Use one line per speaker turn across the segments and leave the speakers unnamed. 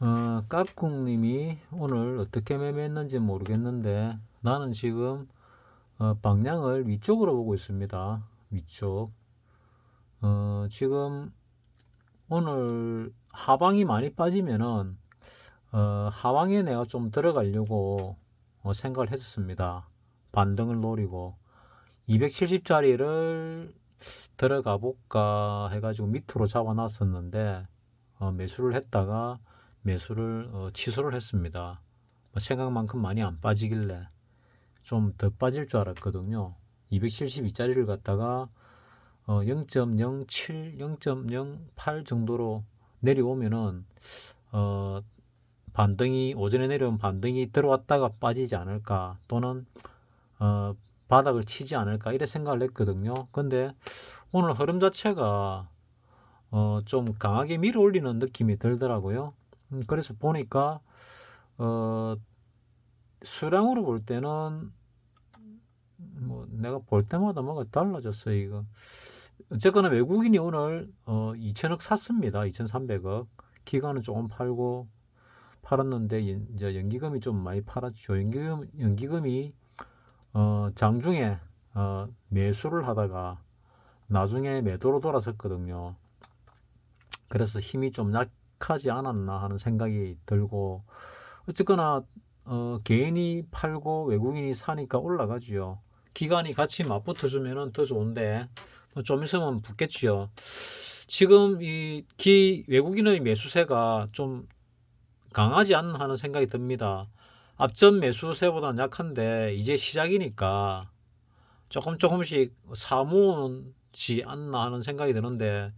까꿍님이 오늘 어떻게 매매했는지 모르겠는데 나는 지금 방향을 위쪽으로 보고 있습니다. 위쪽. 지금 오늘 하방이 많이 빠지면은 하방에 내가 좀 들어가려고 생각을 했었습니다. 반등을 노리고 270짜리를 들어가 볼까 해가지고 밑으로 잡아놨었는데 매수를 했다가 매수를 취소를 했습니다. 생각만큼 많이 안 빠지길래 좀 더 빠질 줄 알았거든요. 272짜리를 갖다가 0.07, 0.08 정도로 내려오면은 반등이 오전에 내려온 반등이 들어왔다가 빠지지 않을까, 또는 바닥을 치지 않을까 이래 생각을 했거든요. 근데 오늘 흐름 자체가 좀 강하게 밀어 올리는 느낌이 들더라고요. 그래서 보니까 수량으로 볼 때는 뭐 내가 볼 때마다 뭐가 달라졌어요. 이거 어쨌거나 외국인이 오늘 2천억 샀습니다. 2,300억. 기관은 조금 팔았는데 이제 연기금이 좀 많이 팔았죠. 연기금이 장중에 매수를 하다가 나중에 매도로 돌아섰거든요. 그래서 힘이 좀 약하지 않았나 하는 생각이 들고, 어쨌거나 개인이 팔고 외국인이 사니까 올라가지요. 기관이 같이 맞붙어 주면은 더 좋은데 좀 있으면 붙겠지요. 지금 이 외국인의 매수세가 좀 강하지 않나 하는 생각이 듭니다. 앞전 매수세보다는 약한데 이제 시작이니까 조금씩 사모으지 않나 하는 생각이 드는데,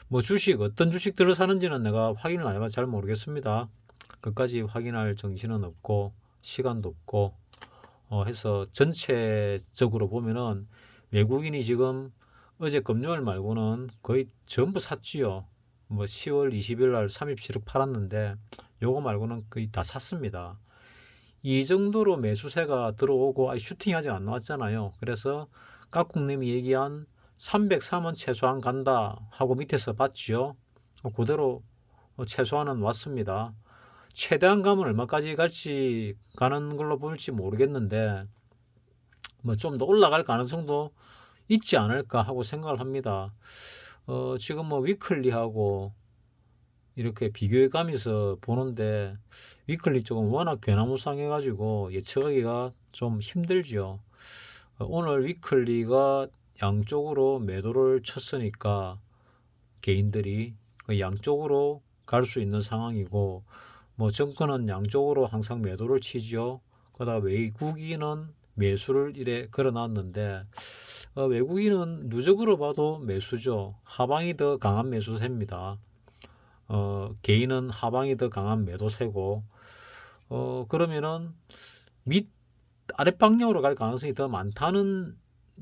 뭐 어떤 주식들을 사는지는 내가 확인을 안 해봐서 잘 모르겠습니다. 끝까지 확인할 정신은 없고 시간도 없고 해서 전체적으로 보면은 외국인이 지금 어제 금요일 말고는 거의 전부 샀지요. 뭐 10월 20일 날 37억 팔았는데 요거 말고는 거의 다 샀습니다. 이 정도로 매수세가 들어오고 슈팅이 아직 안 나왔잖아요. 그래서 깍꿍님이 얘기한 303은 최소한 간다 하고 밑에서 봤지요. 그대로 최소한은 왔습니다. 최대한 가면 얼마까지 갈지 가는 걸로 볼지 모르겠는데 뭐 좀 더 올라갈 가능성도 있지 않을까 하고 생각을 합니다. 지금 뭐 위클리하고 이렇게 비교해 가면서 보는데 위클리 쪽은 워낙 변화무쌍해 가지고 예측하기가 좀 힘들죠. 오늘 위클리가 양쪽으로 매도를 쳤으니까 개인들이 그 양쪽으로 갈 수 있는 상황이고, 뭐 정권은 양쪽으로 항상 매도를 치죠. 그러다 외국인은 매수를 이래 걸어놨는데 외국인은 누적으로 봐도 매수죠. 하방이 더 강한 매수세입니다. 개인은 하방이 더 강한 매도세고, 그러면은 밑 아랫 방향으로 갈 가능성이 더 많다는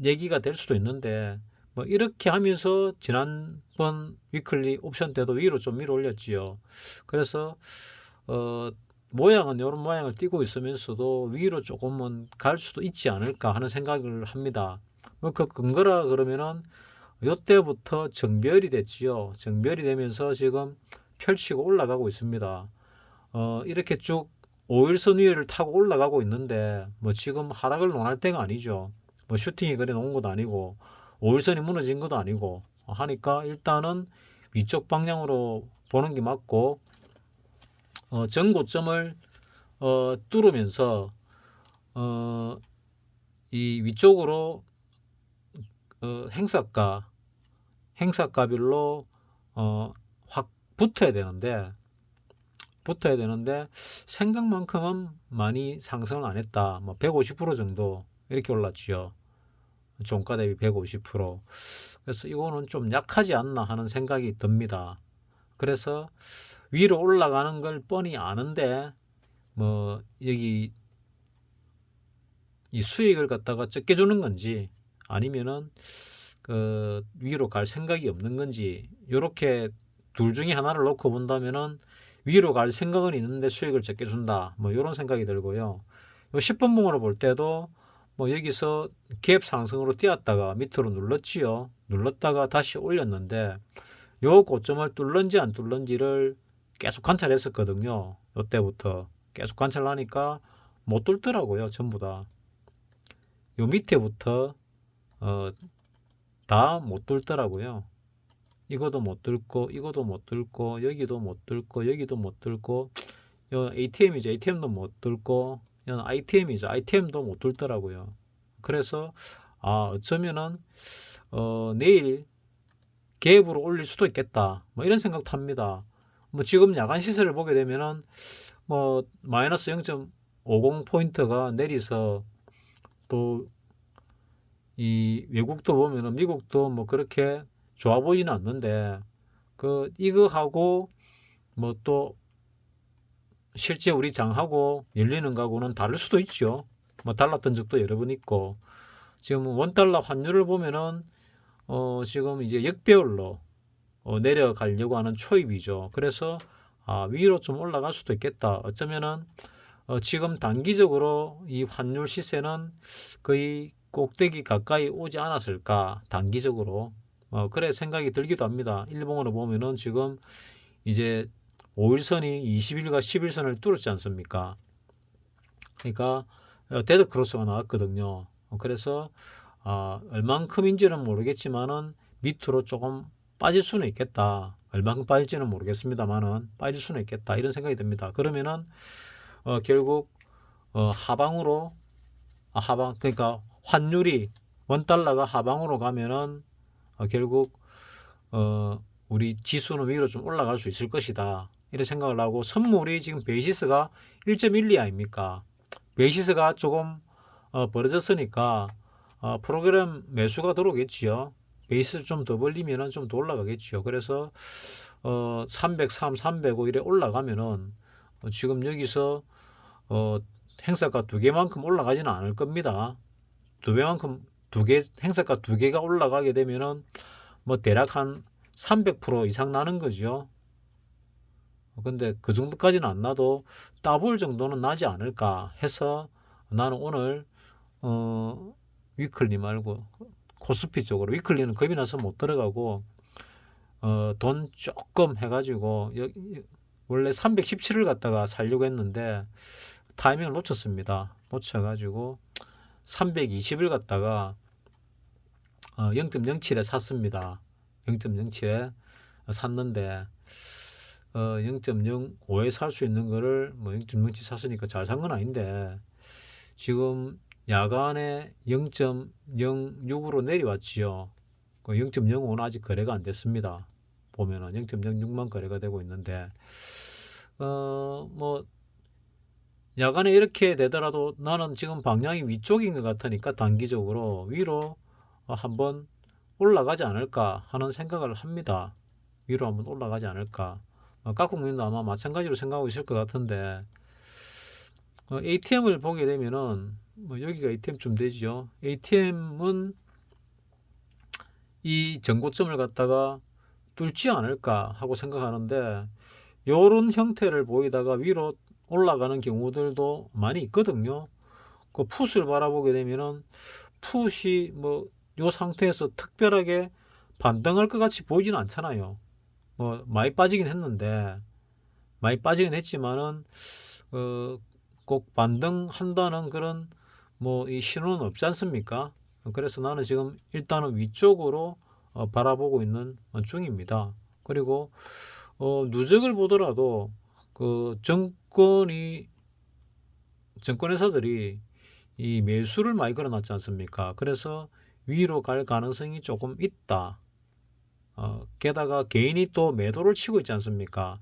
얘기가 될 수도 있는데, 뭐 이렇게 하면서 지난번 위클리 옵션 때도 위로 좀 밀어 올렸지요. 그래서 모양은 이런 모양을 띄고 있으면서도 위로 조금은 갈 수도 있지 않을까 하는 생각을 합니다. 뭐 그 근거라 그러면은 이때부터 정별이 됐지요. 정별이 되면서 지금 펼치고 올라가고 있습니다. 이렇게 쭉 5일선 위를 타고 올라가고 있는데 뭐 지금 하락을 논할 때가 아니죠. 뭐 슈팅이 그래 놓은 것도 아니고 5일선이 무너진 것도 아니고 하니까 일단은 위쪽 방향으로 보는 게 맞고, 전고점을 뚫으면서 이 위쪽으로 행사가별로 확 붙어야 되는데 생각만큼은 많이 상승을 안 했다. 뭐 150% 정도 이렇게 올랐지요. 종가 대비 150%. 그래서 이거는 좀 약하지 않나 하는 생각이 듭니다. 그래서 위로 올라가는 걸 뻔히 아는데 뭐 여기 이 수익을 갖다가 적게 주는 건지 아니면은 그 위로 갈 생각이 없는 건지, 이렇게 둘 중에 하나를 놓고 본다면은 위로 갈 생각은 있는데 수익을 적게 준다, 뭐 이런 생각이 들고요. 요 10분봉으로 볼 때도 뭐 여기서 갭 상승으로 뛰었다가 밑으로 눌렀지요. 눌렀다가 다시 올렸는데 요 고점을 뚫는지 안 뚫는지를 계속 관찰했었거든요. 이때부터 계속 관찰하니까 못 뚫더라고요. 전부 다. 요 밑에부터 다 못 뚫더라고요. 이거도 못 뚫고 이거도 못 뚫고 여기도 못 뚫고 여기도 못 뚫고 요 ATM이죠. ATM도 못 뚫고 이건 ITM이죠. ITM도 못 뚫더라고요. 그래서 어쩌면은 내일 갭으로 올릴 수도 있겠다. 뭐 이런 생각도 합니다. 뭐 지금 야간 시세를 보게 되면은 뭐 마이너스 0.50포인트가 내리서 또 이 외국도 보면은 미국도 뭐 그렇게 좋아 보이지는 않는데 이거하고 뭐 또 실제 우리 장하고 열리는 거하고는 다를 수도 있죠. 뭐 달랐던 적도 여러 번 있고 지금 원달러 환율을 보면은 지금 이제 역배열로 내려가려고 하는 초입이죠. 그래서 위로 좀 올라갈 수도 있겠다. 어쩌면은 지금 단기적으로 이 환율 시세는 거의 꼭대기 가까이 오지 않았을까 단기적으로 그래 생각이 들기도 합니다. 일봉으로 보면은 지금 이제 5일선이 20일과 11선을 뚫었지 않습니까? 그러니까 데드 크로스가 나왔거든요. 그래서 얼만큼인지는 모르겠지만은 밑으로 조금 빠질 수는 있겠다. 얼만큼 빠질지는 모르겠습니다만은 빠질 수는 있겠다. 이런 생각이 듭니다. 그러면은 결국 하방으로 하방 그러니까 환율이 원달러가 하방으로 가면은 결국 우리 지수는 위로 좀 올라갈 수 있을 것이다. 이런 생각을 하고 선물이 지금 베이시스가 1.12 아닙니까? 베이시스가 조금 벌어졌으니까 프로그램 매수가 들어오겠지요. 베이스 좀 더 벌리면은 좀 더 올라가겠지요. 그래서 303, 305 이래 올라가면은 지금 여기서 행사가 두 개만큼 올라가지는 않을 겁니다. 행사가 두 개가 올라가게 되면은 뭐 대략 한 300% 이상 나는 거죠. 근데 그 정도까지는 안 나도 더블 정도는 나지 않을까 해서 나는 오늘 위클리 말고 코스피 쪽으로 위클리는 겁이 나서 못 들어가고 돈 조금 해가지고 원래 317을 갖다가 살려고 했는데 타이밍을 놓쳤습니다. 놓쳐가지고 320을 갖다가 0.07에 샀습니다. 0.07에 샀는데 0.05에 살 수 있는 거를 뭐 0.07 샀으니까 잘 산 건 아닌데 지금 야간에 0.06으로 내려왔지요. 0.05는 아직 거래가 안 됐습니다. 보면은 0.06만 거래가 되고 있는데 뭐 야간에 이렇게 되더라도 나는 지금 방향이 위쪽인 것 같으니까 단기적으로 위로 한번 올라가지 않을까 하는 생각을 합니다. 위로 한번 올라가지 않을까. 깍국님도 아마 마찬가지로 생각하고 있을 것 같은데 ATM을 보게 되면은 여기가 ATM쯤 되죠. ATM은 이 전고점을 갖다가 뚫지 않을까 하고 생각하는데 요런 형태를 보이다가 위로 올라가는 경우들도 많이 있거든요. 그 풋을 바라보게 되면은 풋이 뭐 요 상태에서 특별하게 반등할 것 같이 보이지는 않잖아요. 뭐 많이 빠지긴 했지만은 꼭 반등한다는 그런 뭐 이 신호는 없지 않습니까? 그래서 나는 지금 일단은 위쪽으로 바라보고 있는 중입니다. 그리고 누적을 보더라도 그 정권회사들이 이 매수를 많이 걸어놨지 않습니까? 그래서 위로 갈 가능성이 조금 있다. 게다가 개인이 또 매도를 치고 있지 않습니까?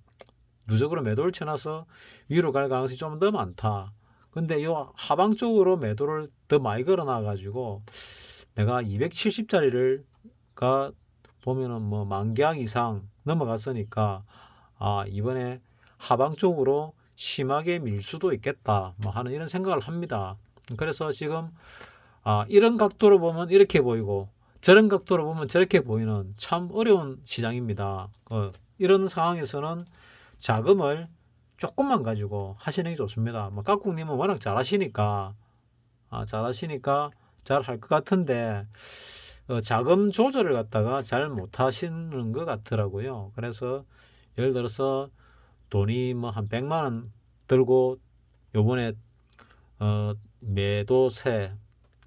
누적으로 매도를 쳐놔서 위로 갈 가능성이 좀 더 많다. 근데 이 하방 쪽으로 매도를 더 많이 걸어놔 가지고 내가 270짜리가 보면은 뭐 만기약 이상 넘어갔으니까 이번에 하방 쪽으로 심하게 밀 수도 있겠다 뭐 하는 이런 생각을 합니다. 그래서 지금 이런 각도로 보면 이렇게 보이고 저런 각도로 보면 저렇게 보이는 참 어려운 시장입니다. 이런 상황에서는 자금을 조금만 가지고 하시는 게 좋습니다. 뭐 깍국님은 워낙 잘하시니까 잘 할 것 같은데 자금 조절을 갖다가 잘 못하시는 것 같더라고요. 그래서 예를 들어서 돈이 뭐 한 100만 원 들고 요번에 매도세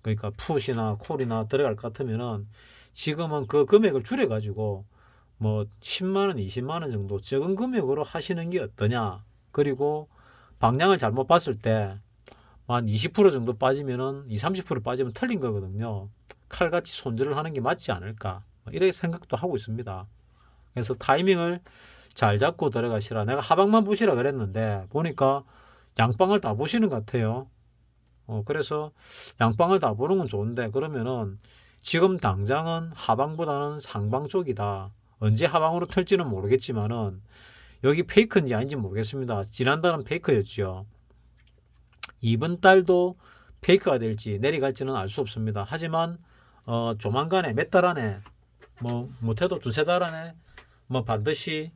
그러니까 풋이나 콜이나 들어갈 것 같으면은 지금은 그 금액을 줄여 가지고 뭐 10만 원, 20만 원 정도 적은 금액으로 하시는 게 어떠냐. 그리고 방향을 잘못 봤을 때 한 20% 정도 빠지면은 20, 30% 빠지면 틀린 거거든요. 칼같이 손절을 하는 게 맞지 않을까. 이렇게 생각도 하고 있습니다. 그래서 타이밍을 잘 잡고 들어가시라. 내가 하방만 보시라 그랬는데 보니까 양방을 다 보시는 것 같아요. 그래서 양방을 다 보는 건 좋은데 그러면은 지금 당장은 하방보다는 상방 쪽이다. 언제 하방으로 털지는 모르겠지만은 여기 페이크인지 아닌지 모르겠습니다. 지난달은 페이크였죠. 이번 달도 페이크가 될지 내려갈지는 알 수 없습니다. 하지만 조만간에 몇 달 안에 뭐 못해도 두세 달 안에 뭐 반드시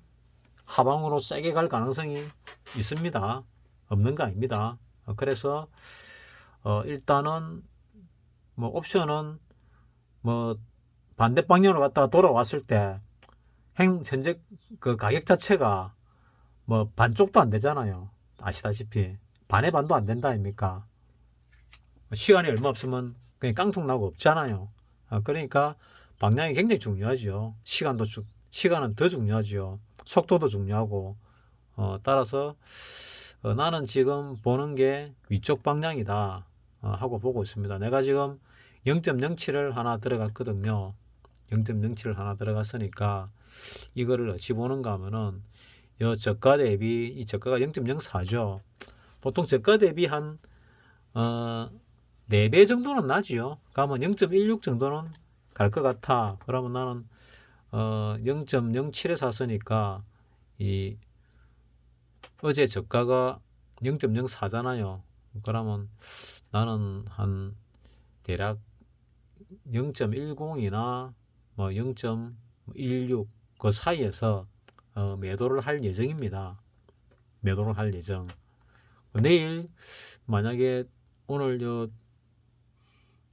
하방으로 세게 갈 가능성이 있습니다. 없는 거 아닙니다. 그래서 일단은 뭐 옵션은 뭐 반대 방향으로 갔다가 돌아왔을 때 현재 그 가격 자체가 뭐 반쪽도 안 되잖아요. 아시다시피 반의 반도 안 된다 아닙니까? 시간이 얼마 없으면 그냥 깡통 나고 없잖아요. 그러니까 방향이 굉장히 중요하죠. 시간은 더 중요하죠. 속도도 중요하고 따라서 나는 지금 보는 게 위쪽 방향이다 하고 보고 있습니다. 내가 지금 0.07을 하나 들어갔거든요. 0.07을 하나 들어갔으니까 이거를 어찌 보는가 하면은 이 저가 대비 이 저가가 0.04죠. 보통 저가 대비 한 4배 정도는 나지요. 그러면 0.16 정도는 갈 것 같아. 그러면 나는 0.07에 샀으니까 이 어제 저가가 0.04잖아요. 그러면 나는 한 대략 0.10이나 뭐 0.16 그 사이에서 매도를 할 예정입니다. 매도를 할 예정. 내일 만약에 오늘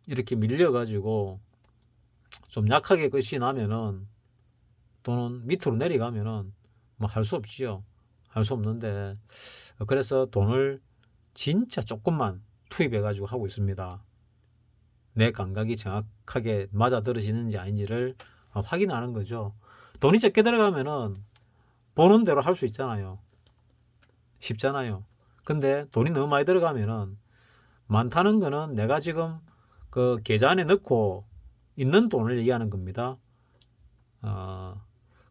이렇게 밀려가지고 좀 약하게 끝이 나면은 또는 밑으로 내려가면은 뭐 할 수 없지요. 할 수 없는데 그래서 돈을 진짜 조금만 투입해 가지고 하고 있습니다. 내 감각이 정확하게 맞아 떨어지는지 아닌지를 확인하는 거죠. 돈이 적게 들어가면은 보는 대로 할 수 있잖아요. 쉽잖아요. 근데 돈이 너무 많이 들어가면은 많다는 거는 내가 지금 그 계좌 안에 넣고 있는 돈을 얘기하는 겁니다.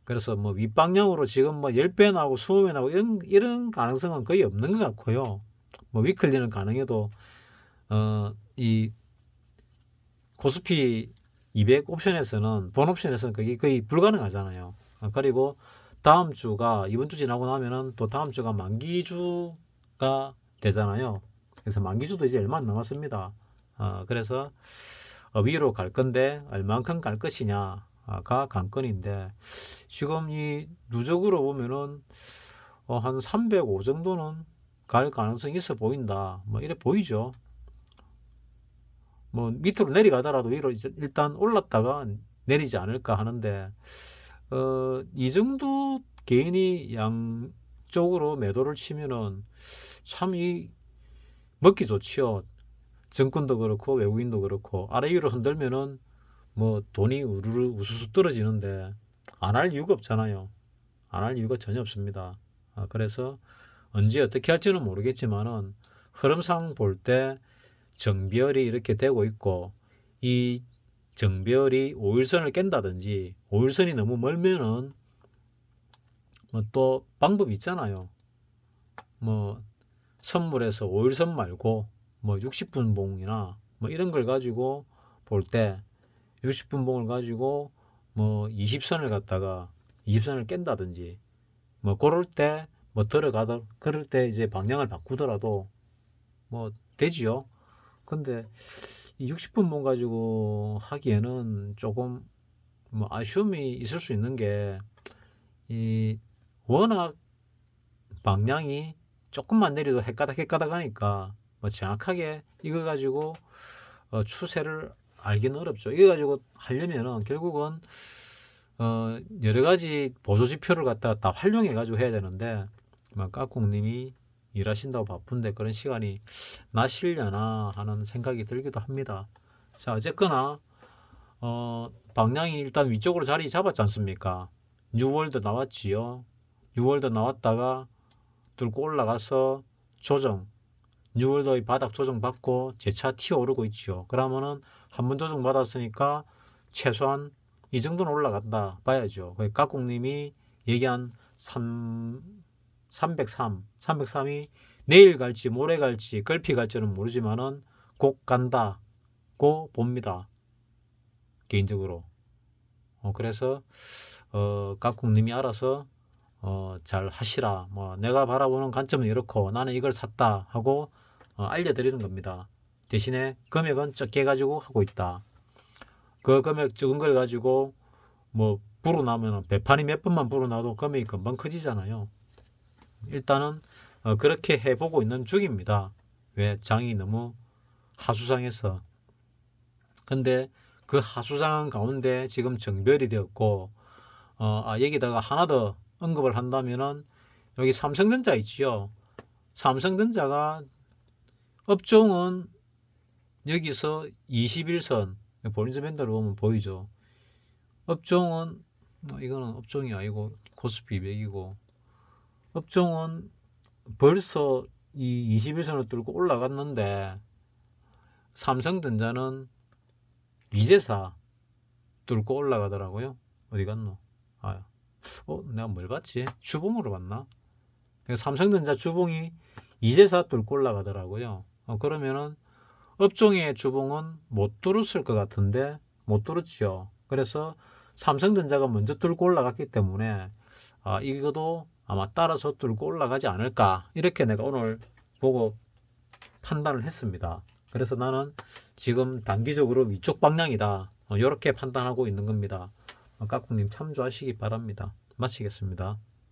그래서 뭐 윗방향으로 지금 뭐 10배 나오고 20배 나오고 이런 가능성은 거의 없는 것 같고요. 뭐 위클리는 가능해도 이 코스피 200 옵션에서는 본 옵션에서는 그게 거의 불가능하잖아요. 그리고 다음 주가 이번 주 지나고 나면은 또 다음 주가 만기주가 되잖아요. 그래서 만기주도 이제 얼마 안 남았습니다. 그래서 위로 갈 건데 얼만큼 갈 것이냐가 관건인데 지금 이 누적으로 보면은 한 305 정도는 갈 가능성이 있어 보인다. 뭐 이래 보이죠. 뭐 밑으로 내려가더라도 위로 일단 올랐다가 내리지 않을까 하는데 이 정도 개인이 양쪽으로 매도를 치면은 참 이 먹기 좋지요. 정권도 그렇고 외국인도 그렇고 아래 위로 흔들면은 뭐 돈이 우르르 우수수 떨어지는데 안 할 이유가 없잖아요. 안 할 이유가 전혀 없습니다. 그래서 언제 어떻게 할지는 모르겠지만은 흐름상 볼 때 정별이 이렇게 되고 있고 이 정별이 5일선을 깬다든지 5일선이 너무 멀면은 뭐 또 방법이 있잖아요. 뭐 선물에서 5일선 말고 뭐 60분 봉이나 뭐 이런 걸 가지고 볼 때 60분 봉을 가지고 뭐 20선을 갖다가 20선을 깬다든지 뭐 그럴 때 뭐 들어가다 그럴 때 이제 방향을 바꾸더라도 뭐 되지요. 근데 이 60분 봉 가지고 하기에는 조금 뭐 아쉬움이 있을 수 있는 게 이 워낙 방향이 조금만 내려도 헷가닥 하니까 뭐 정확하게 이거 가지고 추세를 알기는 어렵죠. 이거 가지고 하려면은 결국은 여러 가지 보조 지표를 갖다가 다 활용해 가지고 해야 되는데 까꿍님이 일하신다고 바쁜데 그런 시간이 나시려나 하는 생각이 들기도 합니다. 자, 어쨌거나 방향이 일단 위쪽으로 자리 잡았지 않습니까? 뉴월드 나왔지요. 뉴월드 나왔다가 뚫고 올라가서 조정, 뉴월드의 바닥 조정 받고 재차 튀어오르고 있지요. 그러면은 한 번 조정 받았으니까 최소한 이 정도는 올라간다 봐야죠. 까꿍님이 얘기한 303이 내일 갈지 모레 갈지 걸피 갈지는 모르지만은 곧 간다고 봅니다. 개인적으로. 그래서 까꿍님이 알아서 잘 하시라. 뭐 내가 바라보는 관점은 이렇고 나는 이걸 샀다 하고 알려드리는 겁니다. 대신에 금액은 적게 가지고 하고 있다. 그 금액 적은 걸 가지고 뭐 불어나면 배판이 몇 번만 불어나도 금액이 금방 커지잖아요. 일단은 그렇게 해보고 있는 중입니다. 왜? 장이 너무 하수상해서. 근데 그 하수상 가운데 지금 정별이 되었고 여기다가 하나 더 언급을 한다면은 여기 삼성전자 있지요. 삼성전자가 업종은 여기서 21선 볼린저 밴드로 보면 보이죠. 업종은 이거는 업종이 아니고 코스피 200이고 업종은 벌써 이 21선을 뚫고 올라갔는데 삼성전자는 이제사 뚫고 올라가더라고요. 어디 갔노? 내가 뭘 봤지? 주봉으로 봤나? 삼성전자 주봉이 이제사 뚫고 올라가더라고요. 그러면은 업종의 주봉은 못 뚫었을 것 같은데 못 뚫었죠. 그래서 삼성전자가 먼저 뚫고 올라갔기 때문에 이것도 아마 따라서 뚫고 올라가지 않을까 이렇게 내가 오늘 보고 판단을 했습니다. 그래서 나는 지금 단기적으로 위쪽 방향이다 이렇게 판단하고 있는 겁니다. 까꿍님 참조하시기 바랍니다. 마치겠습니다.